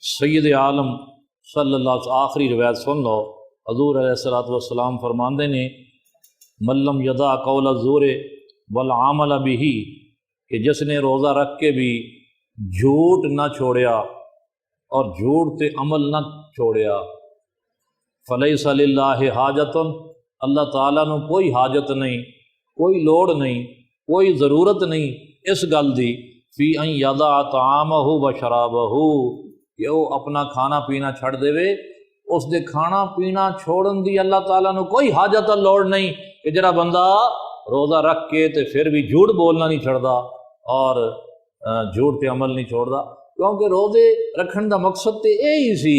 سید عالم صلی اللہ علیہ وسلم آخری روایت سن لو، حضور علیہ الصلوۃ والسلام فرماندے نے ملم یدع قول الزور والعمل بہ، کہ جس نے روزہ رکھ کے بھی جھوٹ نہ چھوڑیا اور جھوٹ تے عمل نہ چھوڑیا، فلیس للہ حاجۃ، اللہ تعالیٰ نو کوئی حاجت نہیں، کوئی لوڑ نہیں، کوئی ضرورت نہیں اس گل دی فی ان یدع طعامہ و شرابہ، کہ وہ اپنا کھانا پینا چھڑ دے، اس دے کھانا پینا چھوڑن دی اللہ تعالیٰ نو کوئی حاجت لوڑ نہیں کہ جڑا بندہ روزہ رکھ کے تے پھر بھی جھوٹ بولنا نہیں چھڑدا اور جھوٹ تے عمل نہیں چھوڑدا، کیونکہ روزے رکھن دا مقصد تے یہی سی،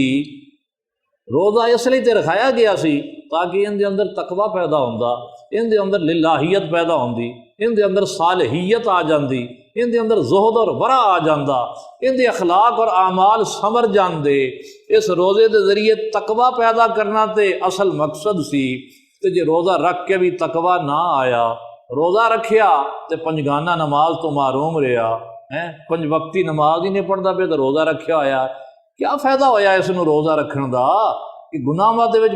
روزہ اس لیے تے رکھایا گیا سی تاکہ ان دے اندر تقوی پیدا ہوندا، ان دے اندر للہیت پیدا ہوندی، ان دے اندر صالحیت آ جاندی، ان دے اندر زہد اور ورع آ جاندا، ان دے اخلاق اور اعمال سمر جاندے۔ اس روزے دے ذریعے تقوی پیدا کرنا تے اصل مقصد سی، تے جے روزہ رکھ کے بھی تقوی نہ آیا، روزہ رکھیا تے پنجگانہ نماز تو محروم رہیا، پنج وقتی نماز ہی نہیں پڑھدا پہ تو روزہ رکھیا ہویا، کیا فائدہ ہویا اس نو روزہ رکھن دا؟ کہ گناہ دے وچ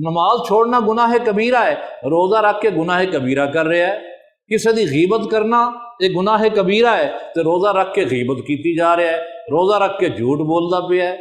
نماز چھوڑنا گناہ کبیرہ ہے، روزہ رکھ کے گناہ کبیرہ کر رہا ہے۔ کسی دی غیبت کرنا یہ گناہ کبیرہ ہے، تو روزہ رکھ کے غیبت کیتی جا رہا ہے، روزہ رکھ کے جھوٹ بولدا پیا ہے۔